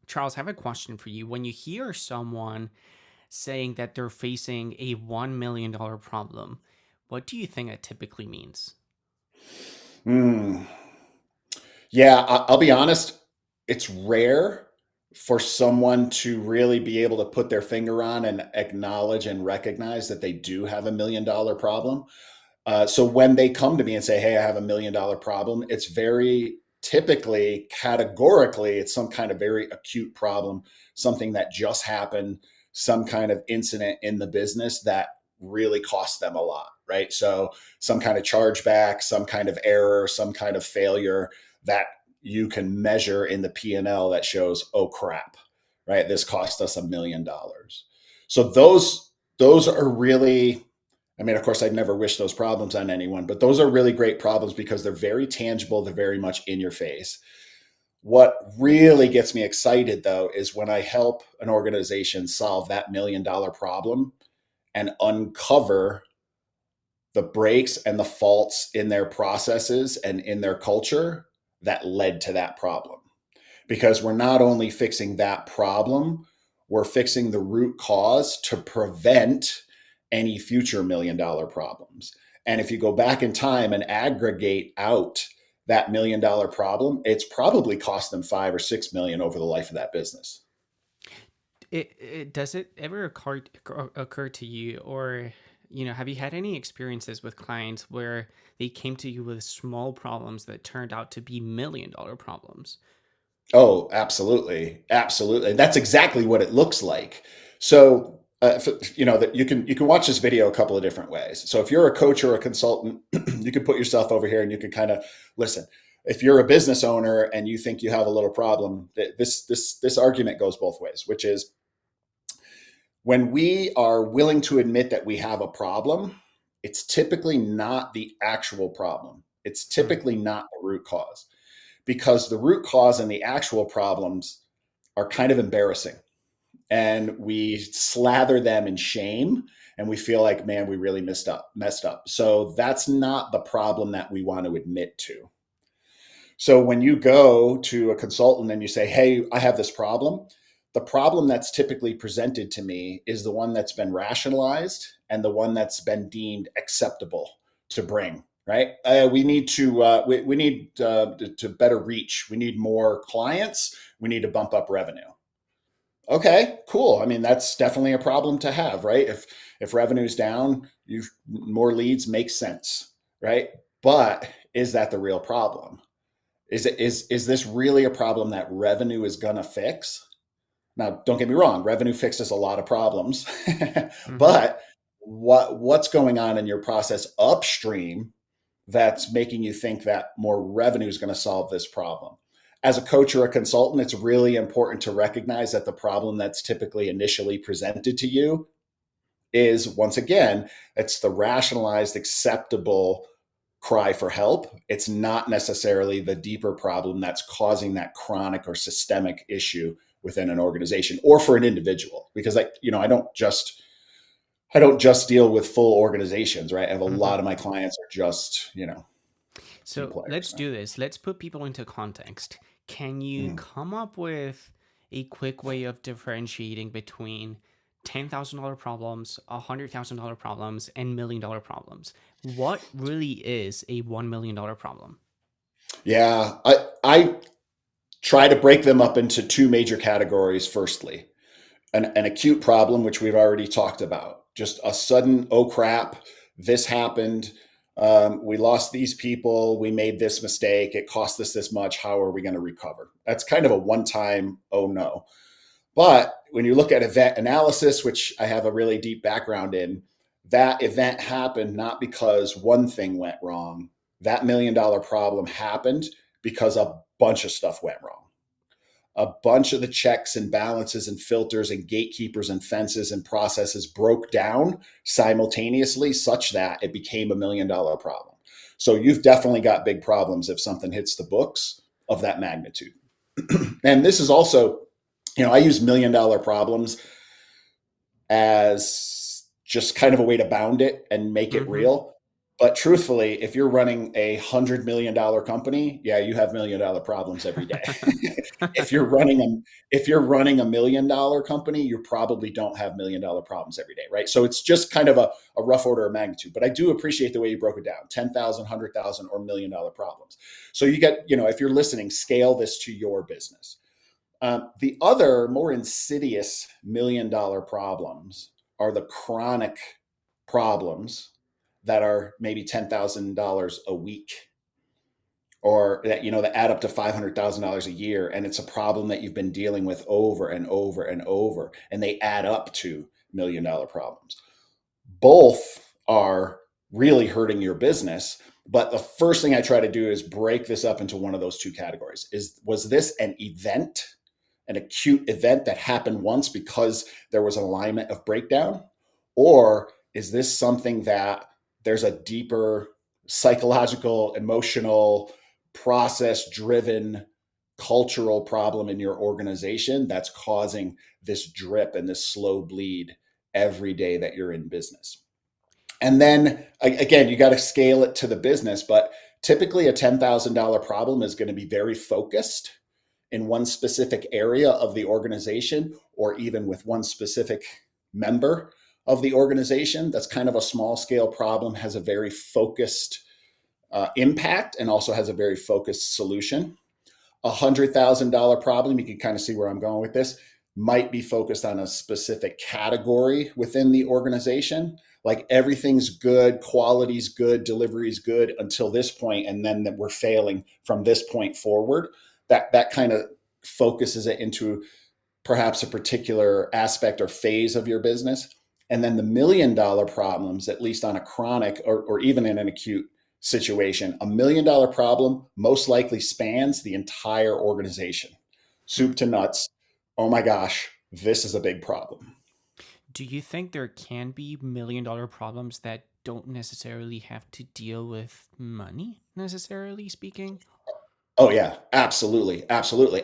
Charles, I have a question for you. When you hear someone saying that they're facing a $1 million problem, what do you think it typically means? Hmm. Yeah, I'll be honest. It's rare for someone to really be able to put their finger on and acknowledge and recognize that they do have $1 million problem. So when they come to me and say, "Hey, I have $1 million problem," it's very typically, categorically, it's some kind of very acute problem, something that just happened, some kind of incident in the business that really cost them a lot, right? So some kind of chargeback, some kind of error, some kind of failure that you can measure in the P&L that shows, oh crap, right? This cost us $1 million. So those are really, I mean, of course, I'd never wish those problems on anyone, but those are really great problems because they're very tangible. They're very much in your face. What really gets me excited, though, is when I help an organization solve that $1 million problem and uncover the breaks and the faults in their processes and in their culture that led to that problem. Because we're not only fixing that problem, we're fixing the root cause to prevent any future $1 million problems. And if you go back in time and aggregate out that $1 million problem, it's probably cost them 5 or 6 million over the life of that business. Does it ever occur to you, or have you had any experiences with clients where they came to you with small problems that turned out to be $1 million problems? Oh, absolutely, absolutely. That's exactly what it looks like. So, that you can watch this video a couple of different ways. So, if you're a coach or a consultant, you can put yourself over here and you can kind of listen. If you're a business owner and you think you have a little problem, this argument goes both ways, which is when we are willing to admit that we have a problem, it's typically not the actual problem. It's Mm. typically not the root cause because the root cause and the actual problems are kind of embarrassing. And we slather them in shame and we feel like, man, we really messed up. So that's not the problem that we want to admit to. So when you go to a consultant and you say, hey, I have this problem, the problem that's typically presented to me is the one that's been rationalized and the one that's been deemed acceptable to bring. Right? We need to better reach. We need more clients. We need to bump up revenue. Okay, cool. I mean, that's definitely a problem to have, right? If revenue's down, you more leads makes sense, right? But is that the real problem? Is this really a problem that revenue is gonna fix? Now, don't get me wrong, revenue fixes a lot of problems, Mm-hmm. but what's going on in your process upstream that's making you think that more revenue is going to solve this problem? As a coach or a consultant, it's really important to recognize that the problem that's typically initially presented to you is, once again, it's the rationalized, acceptable cry for help. It's not necessarily the deeper problem that's causing that chronic or systemic issue within an organization or for an individual. Because I don't just deal with full organizations, right? I have a Mm-hmm. lot of my clients are just, few So players. let's do this. Let's put people into context. Can you Mm. come up with a quick way of differentiating between $10,000 problems, $100,000 problems, and $1 million problems? What really is a $1 million problem? Yeah, I try to break them up into two major categories. Firstly, an acute problem, which we've already talked about, just a sudden, oh crap, this happened. We lost these people. We made this mistake. It cost us this much. How are we going to recover? That's kind of a one time, oh no. But when you look at event analysis, which I have a really deep background in, that event happened not because one thing went wrong. That $1 million problem happened because a bunch of stuff went wrong. A bunch of the checks and balances and filters and gatekeepers and fences and processes broke down simultaneously such that it became $1 million problem. So you've definitely got big problems if something hits the books of that magnitude. And this is also, I use $1 million problems as just kind of a way to bound it and make it Mm-hmm. real. But truthfully, if you're running $100 million company, yeah, you have $1 million problems every day. if you're running a if you're running $1 million company, you probably don't have $1 million problems every day, right? So it's just kind of a rough order of magnitude. But I do appreciate the way you broke it down: 10,000, 100,000, or $1 million problems. So you get, if you're listening, scale this to your business. The other more insidious $1 million problems are the chronic problems that are maybe $10,000 a week, or that add up to $500,000 a year, and it's a problem that you've been dealing with over and over and over, and they add up to $1 million problems. Both are really hurting your business. But the first thing I try to do is break this up into one of those two categories. Was this an acute event that happened once because there was an alignment of breakdown? Or is this something that there's a deeper psychological, emotional, process driven cultural problem in your organization that's causing this drip and this slow bleed every day that you're in business? And then again, you got to scale it to the business, but typically a $10,000 problem is going to be very focused in one specific area of the organization, or even with one specific member of the organization. That's kind of a small scale problem, has a very focused impact, and also has a very focused solution. $100,000 problem, you can kind of see where I'm going with this, might be focused on a specific category within the organization. Like everything's good, quality's good, delivery's good until this point, and then that we're failing from this point forward. That kind of focuses it into perhaps a particular aspect or phase of your business. And then the $1 million problems, at least on a chronic or even in an acute situation, $1 million problem most likely spans the entire organization, soup to nuts. Oh my gosh, this is a big problem. Do you think there can be $1 million problems that don't necessarily have to deal with money, necessarily speaking? Oh yeah, absolutely, absolutely.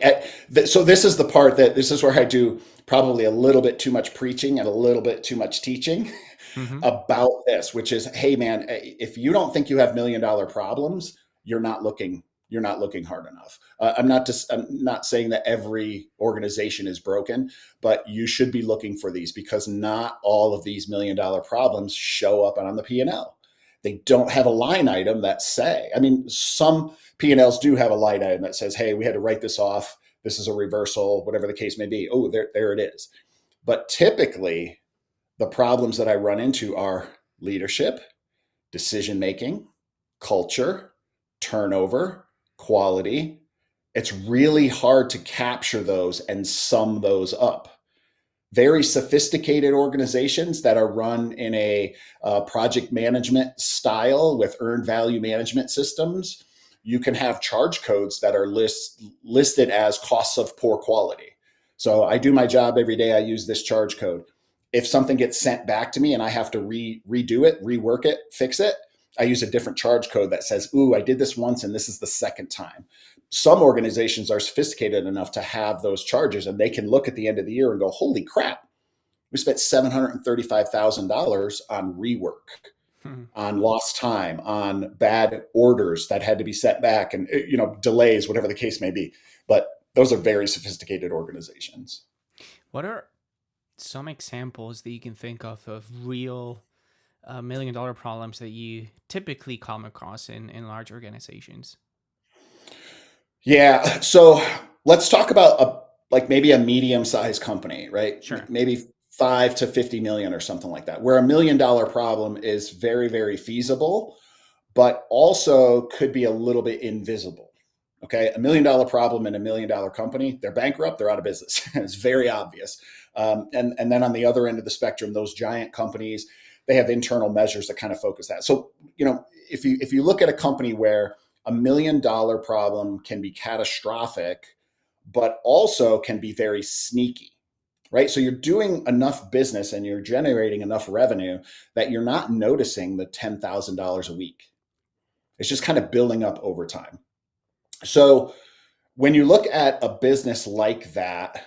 So this is where I do probably a little bit too much preaching and a little bit too much teaching Mm-hmm. about this, which is, hey man, if you don't think you have $1 million problems, you're not looking you're not looking hard enough. I'm not saying that every organization is broken, but you should be looking for these, because not all of these $1 million problems show up on the P&L. They don't have a line item that say, I mean, some P&Ls do have a line item that says, hey, we had to write this off. This is a reversal, whatever the case may be. Oh, there it is. But typically, the problems that I run into are leadership, decision making, culture, turnover, quality. It's really hard to capture those and sum those up. Very sophisticated organizations that are run in a project management style with earned value management systems, you can have charge codes that are listed as costs of poor quality. So I do my job every day. I use this charge code. If something gets sent back to me and I have to redo it, rework it, fix it, I use a different charge code that says, ooh, I did this once and this is the second time. Some organizations are sophisticated enough to have those charges, and they can look at the end of the year and go, holy crap, we spent $735,000 on rework, on lost time, on bad orders that had to be set back, and delays, whatever the case may be. But those are very sophisticated organizations. What are some examples that you can think of real $1 million problems that you typically come across in large organizations? Yeah. So let's talk about like maybe a medium-sized company, right? Sure. Maybe 5 to 50 million or something like that, where $1 million problem is very, very feasible, but also could be a little bit invisible. Okay, $1 million problem in $1 million company, they're bankrupt, they're out of business. It's very obvious. And then on the other end of the spectrum, those giant companies, they have internal measures that kind of focus that. So if you look at a company where $1 million problem can be catastrophic, but also can be very sneaky, right? So you're doing enough business and you're generating enough revenue that you're not noticing the $10,000 a week. It's just kind of building up over time. So when you look at a business like that,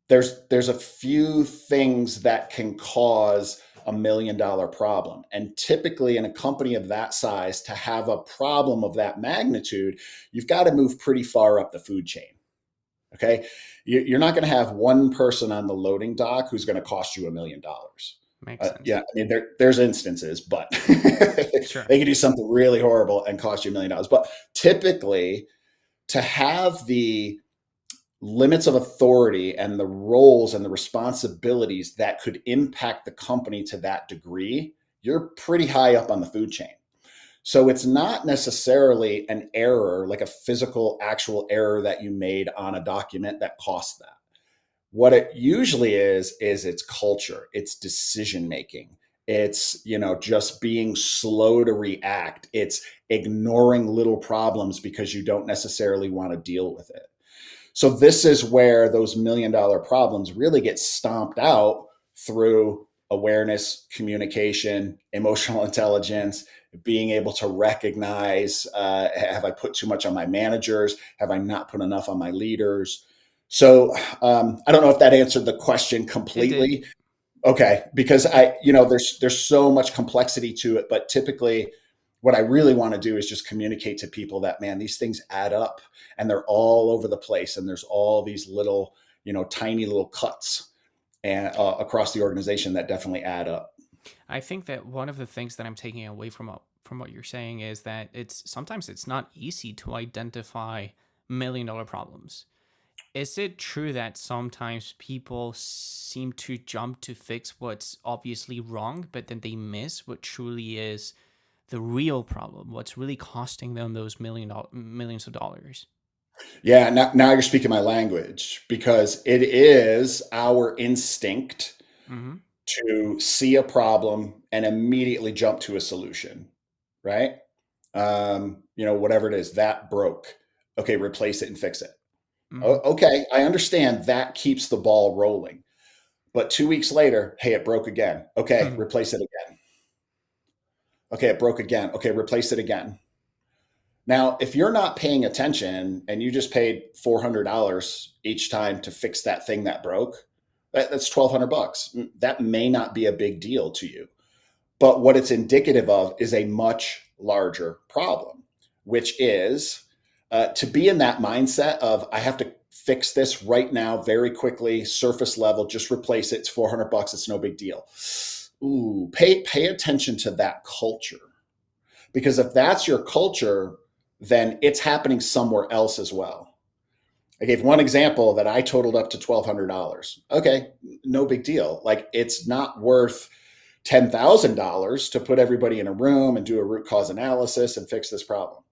there's a few things that can cause $1 million problem. And typically, in a company of that size, to have a problem of that magnitude, you've got to move pretty far up the food chain. Okay. You're not going to have one person on the loading dock who's going to cost you $1 million. Makes sense. Yeah, I mean, there's instances, but they Sure. can do something really horrible and cost you $1 million. But typically, to have the limits of authority and the roles and the responsibilities that could impact the company to that degree, you're pretty high up on the food chain. So it's not necessarily an error, like a physical, actual error that you made on a document that costs that. What it usually is it's culture, it's decision making. It's, just being slow to react. It's ignoring little problems because you don't necessarily want to deal with it. So this is where those $1 million problems really get stomped out through awareness, communication, emotional intelligence, being able to recognize, have I put too much on my managers? Have I not put enough on my leaders? So I don't know if that answered the question It did. completely. Okay, because It, there's so much complexity to it, but typically what I really want to do is just communicate to people that, man, these things add up and they're all over the place and there's all these little, tiny little cuts and across the organization that definitely add up. I think that one of the things that I'm taking away from what you're saying is that it's not easy to identify $1 million problems. Is it true that sometimes people seem to jump to fix what's obviously wrong, but then they miss what truly is the real problem? What's really costing them those millions of dollars? Yeah, now you're speaking my language because it is our instinct Mm-hmm. to see a problem and immediately jump to a solution, right? Whatever it is, that broke. Okay, replace it and fix it. Mm-hmm. Okay, I understand that keeps the ball rolling. But 2 weeks later, hey, it broke again. Okay, replace it again. Okay, it broke again. Okay, replace it again. Now, if you're not paying attention and you just paid $400 each time to fix that thing that broke, that's $1,200. That may not be a big deal to you. But what it's indicative of is a much larger problem, which is to be in that mindset of I have to fix this right now, very quickly, surface level, just replace it. It's $400. It's no big deal. Ooh, pay attention to that culture because if that's your culture, then it's happening somewhere else as well. I gave one example that I totaled up to $1,200. Okay, no big deal. Like it's not worth $10,000 to put everybody in a room and do a root cause analysis and fix this problem.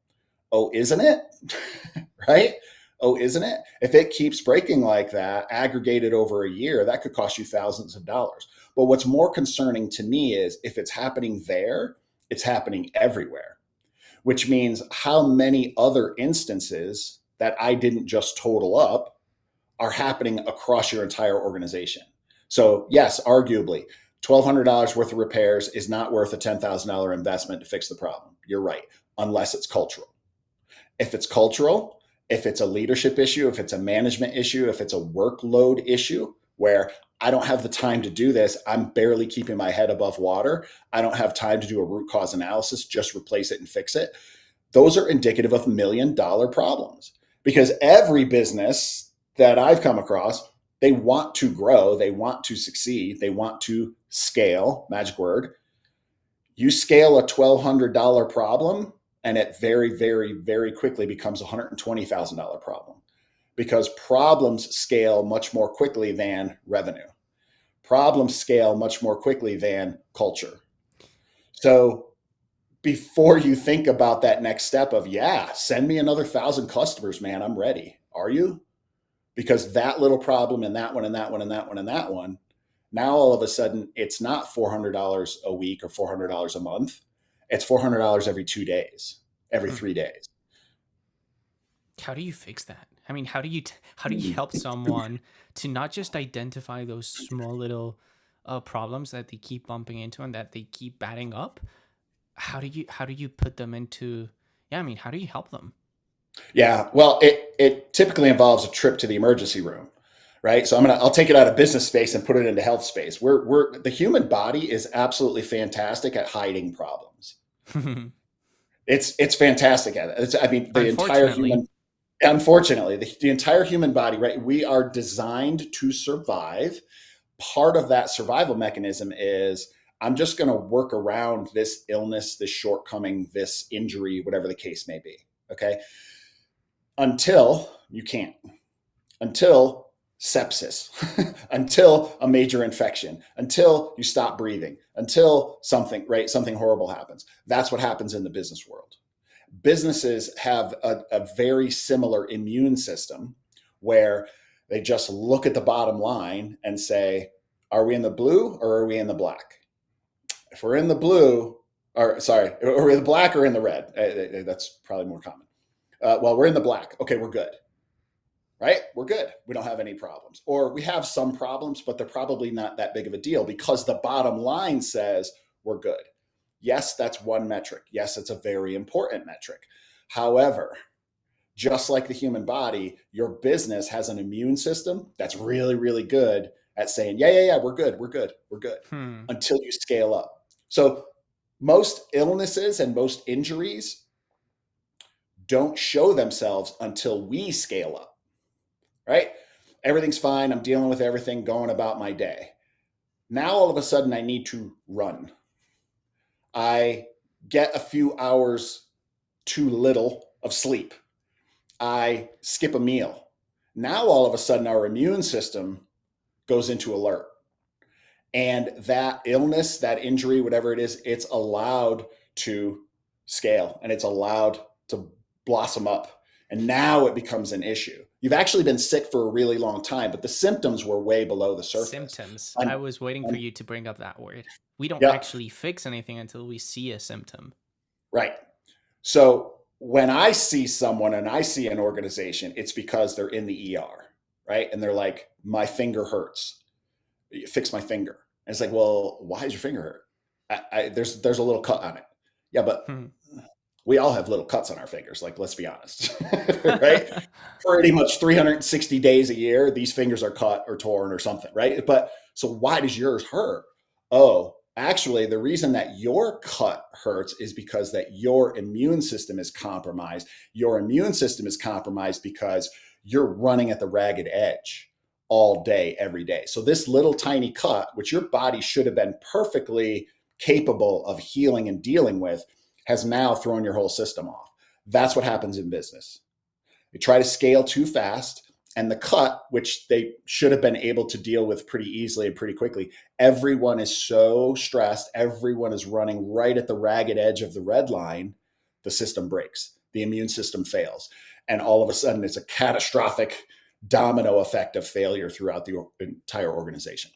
Oh, isn't it? Right? Oh, isn't it? If it keeps breaking like that, aggregated over a year, that could cost you thousands of dollars. But what's more concerning to me is if it's happening there, it's happening everywhere, which means how many other instances that I didn't just total up are happening across your entire organization. So, yes, arguably, $1,200 worth of repairs is not worth a $10,000 investment to fix the problem. You're right, unless it's cultural. If it's cultural, if it's a leadership issue, if it's a management issue, if it's a workload issue where I don't have the time to do this, I'm barely keeping my head above water, I don't have time to do a root cause analysis, just replace it and fix it. Those are indicative of $1 million problems because every business that I've come across, they want to grow, they want to succeed, they want to scale, magic word. You scale a $1,200 problem, and it very, very, very quickly becomes a $120,000 problem because problems scale much more quickly than revenue. Problems scale much more quickly than culture. So before you think about that next step of, yeah, send me another 1,000 customers, man, I'm ready. Are you? Because that little problem and that one and that one and that one and that one, now all of a sudden it's not $400 a week or $400 a month. It's $400 every 2 days, every 3 days. How do you fix that? I mean, how do you help someone to not just identify those small little problems that they keep bumping into and that they keep batting up? How do you put them into, yeah, I mean, how do you help them? Yeah, well, it typically involves a trip to the emergency room, right? So I'll take it out of business space and put it into health space. The human body is absolutely fantastic at hiding problems. It's fantastic at it. I mean, the entire Unfortunately. human, unfortunately, the entire human body, right? We are designed to survive. Part of that survival mechanism is I'm just going to work around this illness, this shortcoming, this injury, whatever the case may be. Okay. Until you can't, until sepsis, until a major infection, until you stop breathing, until something, right? Something horrible happens. That's what happens in the business world. Businesses have a very similar immune system where they just look at the bottom line and say, are we in the blue or are we in the black? If we're in the blue, or sorry, are we in the black or in the red? That's probably more common. Well, we're in the black. Okay, we're good, right? We're good. We don't have any problems. Or we have some problems, but they're probably not that big of a deal because the bottom line says we're good. Yes, that's one metric. Yes, it's a very important metric. However, just like the human body, your business has an immune system that's really, really good at saying, yeah, we're good, we're good, we're good, Hmm. until you scale up. So most illnesses and most injuries don't show themselves until we scale up, right? Everything's fine. I'm dealing with everything, going about my day. Now, all of a sudden, I need to run. I get a few hours too little of sleep. I skip a meal. Now, all of a sudden, our immune system goes into alert. And that illness, that injury, whatever it is, it's allowed to scale and it's allowed to blossom up. And now it becomes an issue. You've actually been sick for a really long time, but the symptoms were way below the surface. Symptoms. I Un- was waiting for un- you to bring up that word. We don't yeah, actually fix anything until we see a symptom. right. So when I see someone and I see an organization, it's because they're in the ER, right? And they're like, my finger hurts. Fix my finger. And it's like, well, why does your finger hurt? There's a little cut on it. Yeah, but Hmm. we all have little cuts on our fingers. Like, let's be honest, right? Pretty much 360 days a year, these fingers are cut or torn or something, right? But so why does yours hurt? Oh, actually, the reason that your cut hurts is because that your immune system is compromised. Your immune system is compromised because you're running at the ragged edge all day, every day. So this little tiny cut, which your body should have been perfectly capable of healing and dealing with, has now thrown your whole system off. That's what happens in business. They try to scale too fast, and the cut, which they should have been able to deal with pretty easily and pretty quickly, everyone is so stressed. Everyone is running right at the ragged edge of the red line. The system breaks. The immune system fails. And all of a sudden, it's a catastrophic domino effect of failure throughout the entire organization.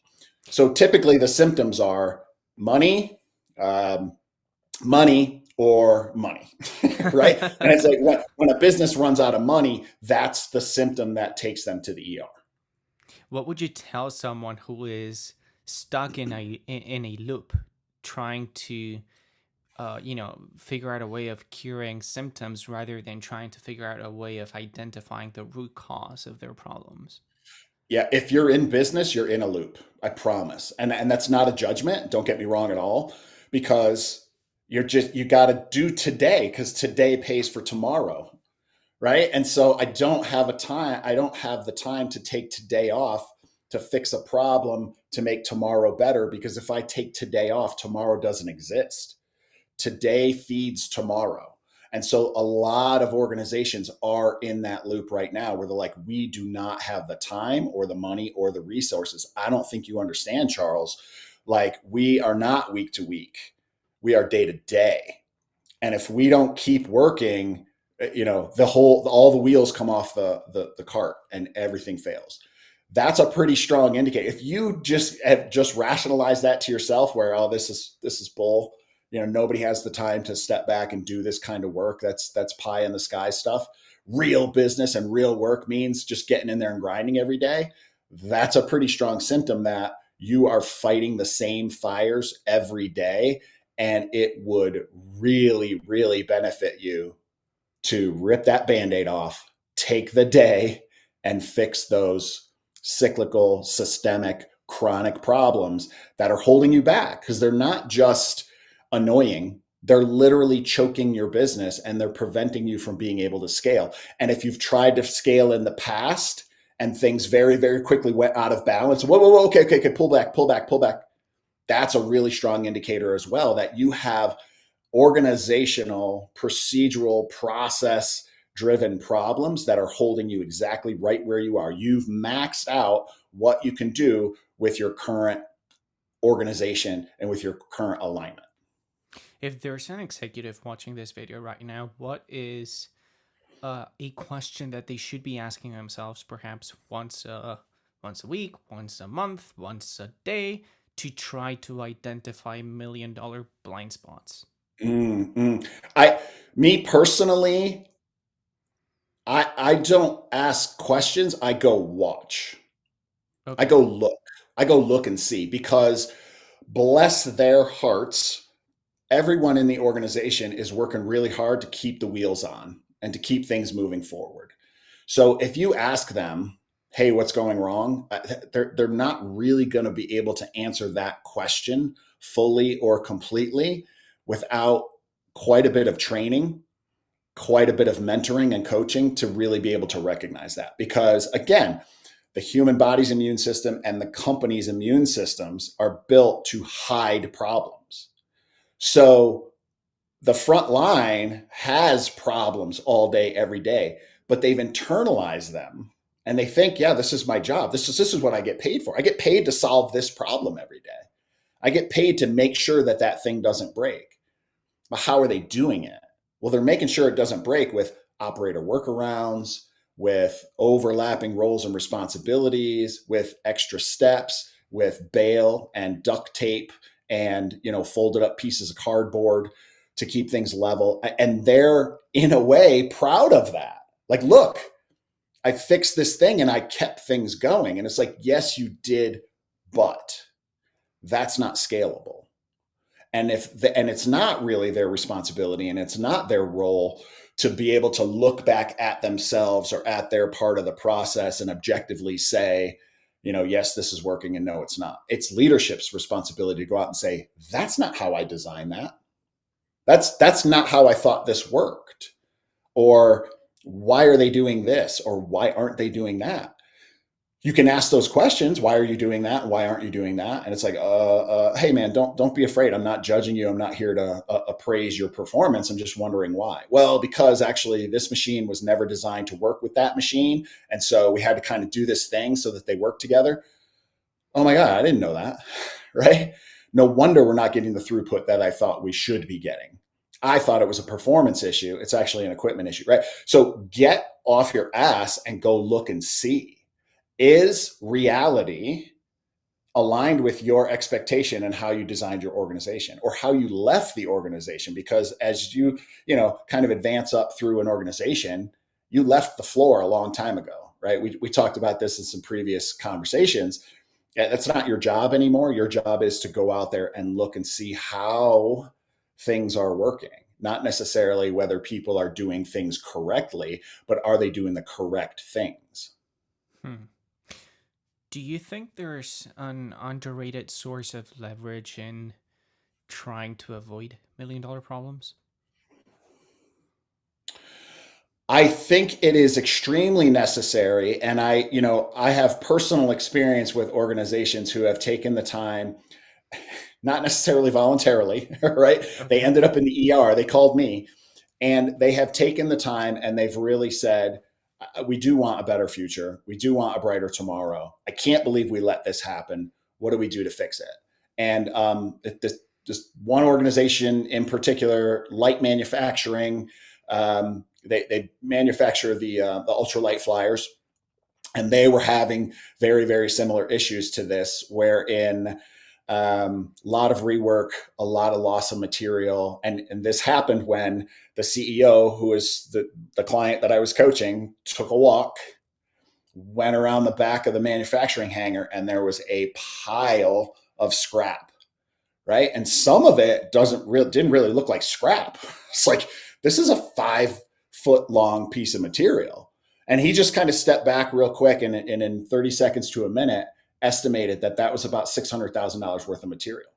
So typically, the symptoms are money, um, money or money, right? And it's like when a business runs out of money, that's the symptom that takes them to the ER. What would you tell someone who is stuck in a loop, trying to figure out a way of curing symptoms rather than trying to figure out a way of identifying the root cause of their problems? Yeah, if you're in business, you're in a loop. I promise. And that's not a judgment. Don't get me wrong at all, because you got to do today because today pays for tomorrow, right? And so I don't have the time to take today off to fix a problem to make tomorrow better, because if I take today off, tomorrow doesn't exist. Today feeds tomorrow. And so a lot of organizations are in that loop right now where they're like, we do not have the time or the money or the resources. I don't think you understand, Charles. Like, we are not week to week, we are day to day. And if we don't keep working, all the wheels come off the cart and everything fails. That's a pretty strong indicator. If you just rationalize that to yourself, where, oh, this is bull, nobody has the time to step back and do this kind of work. That's pie in the sky stuff. Real business and real work means just getting in there and grinding every day. That's a pretty strong symptom that you are fighting the same fires every day, and it would really, really benefit you to rip that band-aid off, take the day and fix those cyclical, systemic, chronic problems that are holding you back, because they're not just annoying. They're literally choking your business and they're preventing you from being able to scale. And if you've tried to scale in the past and things very, very quickly went out of balance, whoa, whoa, whoa, okay, okay, okay, pull back, pull back, pull back. That's a really strong indicator as well that you have organizational, procedural, process driven problems that are holding you exactly right where you are. You've maxed out what you can do with your current organization and with your current alignment. If there's an executive watching this video right now, what is a question that they should be asking themselves, perhaps once a week, once a month, once a day, to try to identify $1 million blind spots? Mm-mm. I, me personally, I don't ask questions. I go watch. I Okay. go look. I go look and see, because bless their hearts, everyone in the organization is working really hard to keep the wheels on and to keep things moving forward. So if you ask them, "Hey, what's going wrong?" They're not really going to be able to answer that question fully or completely without quite a bit of training, quite a bit of mentoring and coaching to really be able to recognize that. Because again, the human body's immune system and the company's immune systems are built to hide problems. So the front line has problems all day, every day, but they've internalized them and they think, yeah, this is my job. This is what I get paid for. I get paid to solve this problem every day. I get paid to make sure that that thing doesn't break. But how are they doing it? Well, they're making sure it doesn't break with operator workarounds, with overlapping roles and responsibilities, with extra steps, with bail and duct tape and folded up pieces of cardboard to keep things level. And they're in a way proud of that. Like, look, I fixed this thing and I kept things going. And it's like, yes, you did, but that's not scalable. And it's not really their responsibility and it's not their role to be able to look back at themselves or at their part of the process and objectively say, yes, this is working, and no, it's not. It's leadership's responsibility to go out and say, that's not how I designed that. That's not how I thought this worked. Or why are they doing this? Or why aren't they doing that? You can ask those questions. Why are you doing that? Why aren't you doing that? And it's like, hey man, don't be afraid. I'm not judging you. I'm not here to appraise your performance. I'm just wondering why. Well, because actually this machine was never designed to work with that machine. And so we had to kind of do this thing so that they work together. Oh my God, I didn't know that. Right? No wonder we're not getting the throughput that I thought we should be getting. I thought it was a performance issue. It's actually an equipment issue, right? So get off your ass and go look and see. Is reality aligned with your expectation and how you designed your organization or how you left the organization? Because as you kind of advance up through an organization, you left the floor a long time ago, right? We talked about this in some previous conversations. That's not your job anymore. Your job is to go out there and look and see how things are working, not necessarily whether people are doing things correctly, but are they doing the correct things? Hmm. Do you think there's an underrated source of leverage in trying to avoid $1 million problems? I think it is extremely necessary. And I have personal experience with organizations who have taken the time, not necessarily voluntarily, right? They Okay. ended up in the ER. They called me and they have taken the time and they've really said, we do want a better future. We do want a brighter tomorrow. I can't believe we let this happen. What do we do to fix it? And this one organization in particular, light manufacturing, they manufacture the ultralight flyers, and they were having very, very similar issues to this, wherein a lot of rework, a lot of loss of material. And this happened when the CEO, who was the client that I was coaching, took a walk, went around the back of the manufacturing hangar, and there was a pile of scrap, right? And some of it didn't really look like scrap. It's like, this is a 5 foot long piece of material. And he just kind of stepped back real quick and in 30 seconds to a minute estimated that that was about $600,000 worth of material.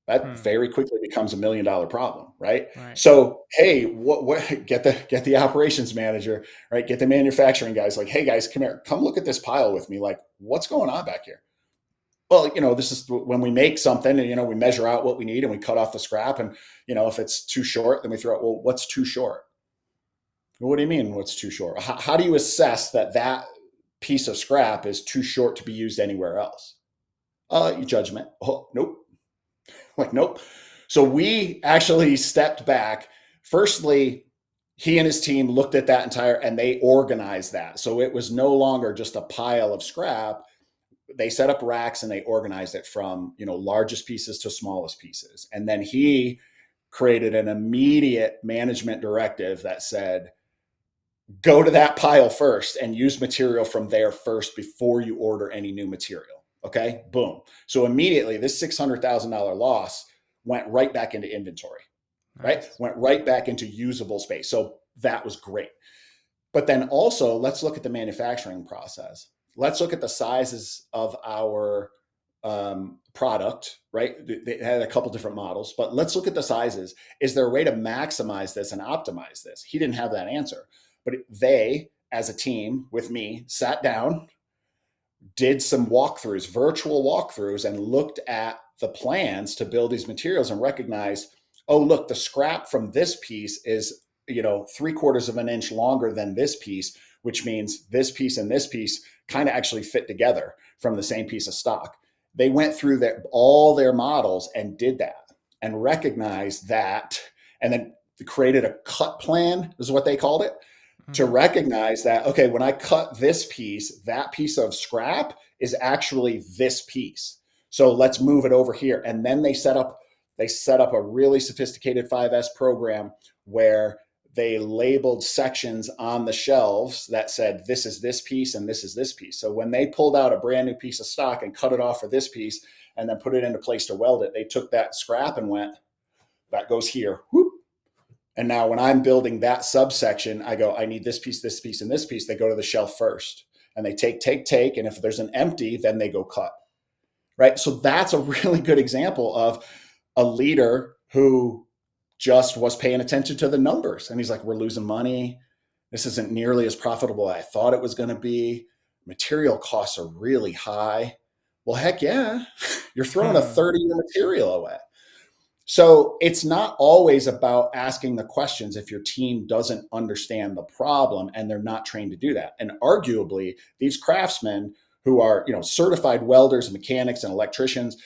That Hmm. very quickly becomes $1 million problem, right? Right. So, hey, what get the operations manager, right? Get the manufacturing guys, like, hey guys, come here, come look at this pile with me. Like, what's going on back here? Well, this is when we make something and, we measure out what we need and we cut off the scrap. And, if it's too short, then we throw it. Well, what's too short? Well, what do you mean what's too short? How do you assess that that piece of scrap is too short to be used anywhere else? Your judgment. Oh, nope. Like, nope. So we actually stepped back. Firstly, he and his team looked at that entire and they organized that. So it was no longer just a pile of scrap. They set up racks and they organized it from, largest pieces to smallest pieces. And then he created an immediate management directive that said, go to that pile first and use material from there first before you order any new material. Okay, boom. So immediately this $600,000 loss went right back into inventory, right? Nice. Went right back into usable space. So that was great. But then also, let's look at the manufacturing process. Let's look at the sizes of our product, right? They had a couple different models, but let's look at the sizes. Is there a way to maximize this and optimize this? He didn't have that answer, but they, as a team with me, sat down, did some walkthroughs, virtual walkthroughs, and looked at the plans to build these materials and recognized, oh, look, the scrap from this piece is, 3/4 of an inch longer than this piece, which means this piece and this piece kind of actually fit together from the same piece of stock. They went through all their models and did that and recognized that, and then created a cut plan, is what they called it, to Hmm. recognize that, okay, when I cut this piece, that piece of scrap is actually this piece. So let's move it over here. And then they set up a really sophisticated 5S program where they labeled sections on the shelves that said, this is this piece and this is this piece. So when they pulled out a brand new piece of stock and cut it off for this piece and then put it into place to weld it, they took that scrap and went, that goes here. Whoop. And now when I'm building that subsection, I go, I need this piece, and this piece. They go to the shelf first and they take. And if there's an empty, then they go cut. Right. So that's a really good example of a leader who just was paying attention to the numbers. And he's like, we're losing money. This isn't nearly as profitable as I thought it was going to be. Material costs are really high. Well, heck yeah. You're throwing a Hmm. third of your material away. So it's not always about asking the questions if your team doesn't understand the problem and they're not trained to do that. And arguably, these craftsmen who are, certified welders and mechanics and electricians,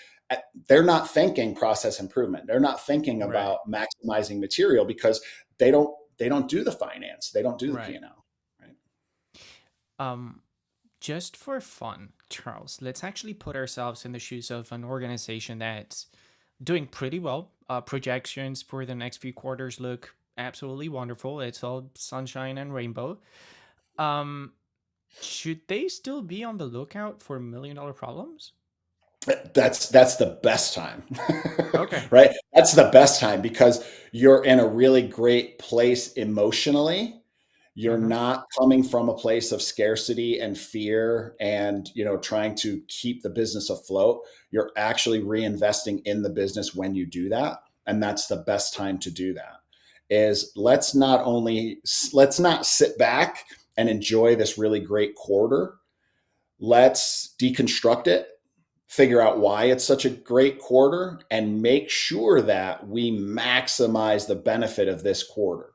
they're not thinking process improvement. They're not thinking Right. about maximizing material because they don't do the finance. They don't do the Right. P&L. Right? Um, just for fun, Charles, let's actually put ourselves in the shoes of an organization that's doing pretty well. Projections for the next few quarters look absolutely wonderful. It's all sunshine and rainbow. Um, should they still be on the lookout for $1 million problems? That's the best time. Okay. Right? That's the best time because you're in a really great place emotionally. You're Mm-hmm. not coming from a place of scarcity and fear and, trying to keep the business afloat. You're actually reinvesting in the business when you do that, and that's the best time to do that. Is let's not sit back and enjoy this really great quarter. Let's deconstruct it, figure out why it's such a great quarter, and make sure that we maximize the benefit of this quarter,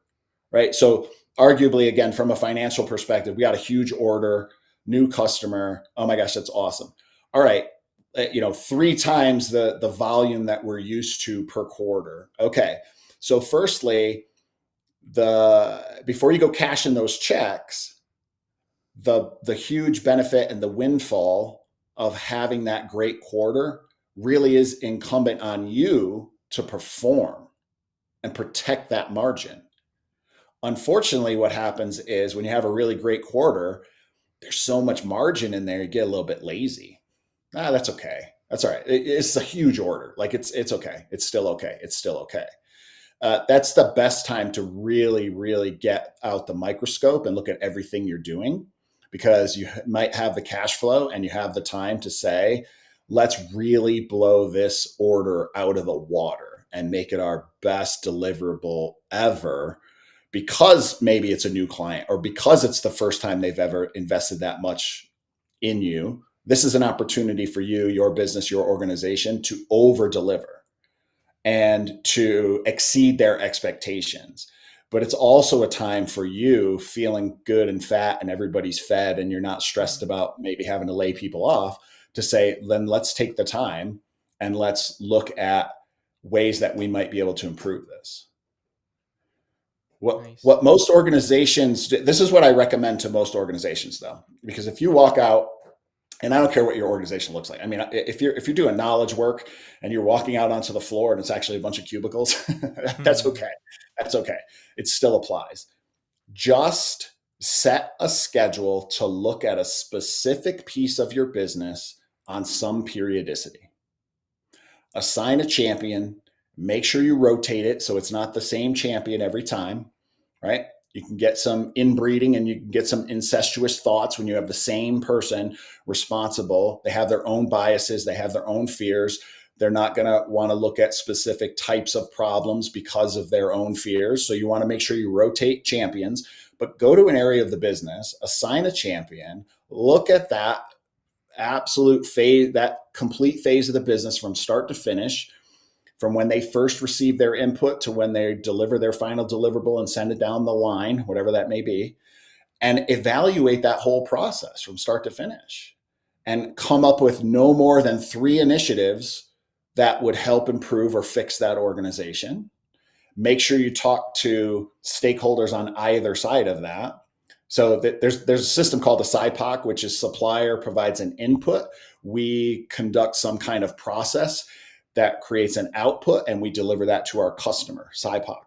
right? So, arguably, again, from a financial perspective, we got a huge order, new customer. Oh my gosh, that's awesome. All right, 3 times the volume that we're used to per quarter. Okay, so firstly, the before you go cash in those checks, the huge benefit and the windfall of having that great quarter really is incumbent on you to perform and protect that margin. Unfortunately, what happens is when you have a really great quarter, there's so much margin in there, you get a little bit lazy. That's okay. That's all right. It's a huge order. Like it's okay. It's still okay. It's still okay. that's the best time to really, really get out the microscope and look at everything you're doing, because you might have the cash flow and you have the time to say, let's really blow this order out of the water and make it our best deliverable ever, because maybe it's a new client or because it's the first time they've ever invested that much in you. This is an opportunity for you, your business, your organization to over deliver and to exceed their expectations. But it's also a time for you feeling good and fat and everybody's fed and you're not stressed Mhm. about maybe having to lay people off, to say, then let's take the time and let's look at ways that we might be able to improve this. Nice. What most organizations do, this is what I recommend to most organizations though, because if you walk out, and I don't care what your organization looks like. I mean, if you're doing knowledge work and you're walking out onto the floor and it's actually a bunch of cubicles, that's okay. That's okay. It still applies. Just set a schedule to look at a specific piece of your business on some periodicity. Assign a champion, make sure you rotate it so it's not the same champion every time, right? You can get some inbreeding and you can get some incestuous thoughts when you have the same person responsible. They have their own biases, they have their own fears. They're not going to want to look at specific types of problems because of their own fears. So you want to make sure you rotate champions, but go to an area of the business, assign a champion, look at that absolute phase, that complete phase of the business from start to finish, from when they first receive their input to when they deliver their final deliverable and send it down the line, whatever that may be, and evaluate that whole process from start to finish and come up with no more than 3 initiatives that would help improve or fix that organization. Make sure you talk to stakeholders on either side of that. So that there's a system called a SIPOC, which is supplier provides an input. We conduct some kind of process that creates an output, and we deliver that to our customer, SIPOC.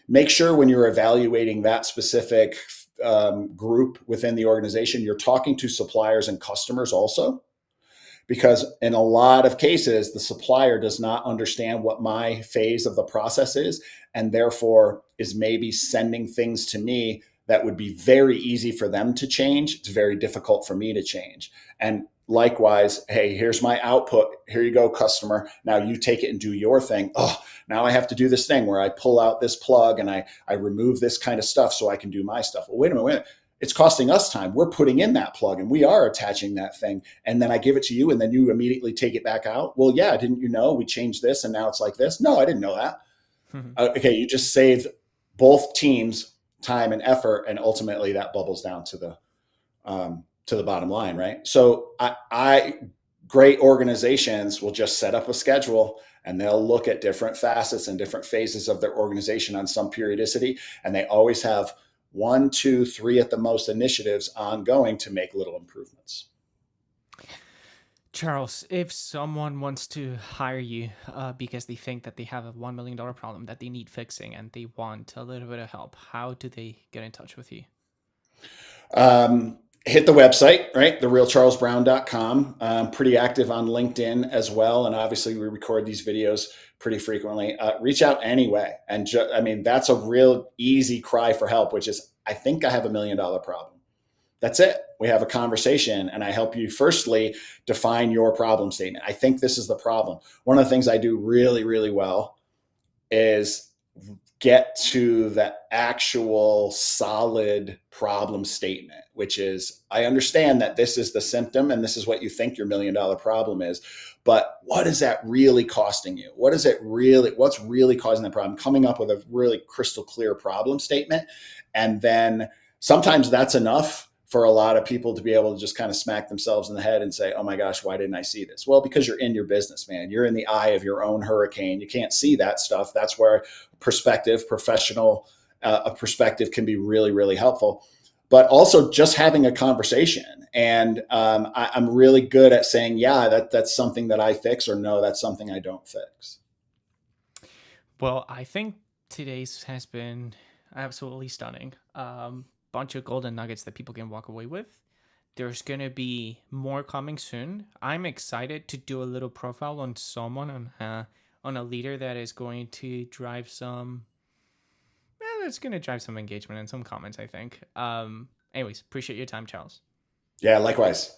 Make sure when you're evaluating that specific group within the organization, you're talking to suppliers and customers also, because in a lot of cases, the supplier does not understand what my phase of the process is, and therefore is maybe sending things to me that would be very easy for them to change. It's very difficult for me to change. And likewise, hey, here's my output. Here you go, customer. Now you take it and do your thing. Oh, now I have to do this thing where I pull out this plug and I remove this kind of stuff so I can do my stuff. Well, wait a minute. It's costing us time. We're putting in that plug and we are attaching that thing. And then I give it to you and then you immediately take it back out. Well, yeah, didn't you know we changed this and now it's like this? No, I didn't know that. Okay, you just saved both teams time and effort, and ultimately that bubbles down to the bottom line, right? So I great organizations will just set up a schedule and they'll look at different facets and different phases of their organization on some periodicity, and they always have 1, 2, 3 at the most initiatives ongoing to make little improvements. Charles, if someone wants to hire you because they think that they have a $1 million problem that they need fixing and they want a little bit of help, how do they get in touch with you? Hit the website, right? therealcharlesbrown.com. Pretty active on LinkedIn as well. And obviously we record these videos pretty frequently. Reach out anyway. And I mean, that's a real easy cry for help, which is, I think I have $1 million problem. That's it. We have a conversation and I help you firstly define your problem statement. I think this is the problem. One of the things I do really, really well is get to the actual solid problem statement, which is, I understand that this is the symptom and this is what you think your $1 million problem is, but what is that really costing you? What's really causing the problem? Coming up with a really crystal clear problem statement. And then sometimes that's enough for a lot of people to be able to just kind of smack themselves in the head and say, oh my gosh, why didn't I see this? Well, because you're in your business, man. You're in the eye of your own hurricane. You can't see that stuff. That's where professional a perspective can be really, really helpful. But also just having a conversation. And I'm really good at saying, yeah, that's something that I fix, or no, that's something I don't fix. Well, I think today's has been absolutely stunning. Bunch of golden nuggets that people can walk away with. There's gonna be more coming soon. I'm excited to do a little profile on someone on a leader that is going to drive some it's gonna drive some engagement and some comments, I think. Anyways, appreciate your time, Charles. Yeah, likewise.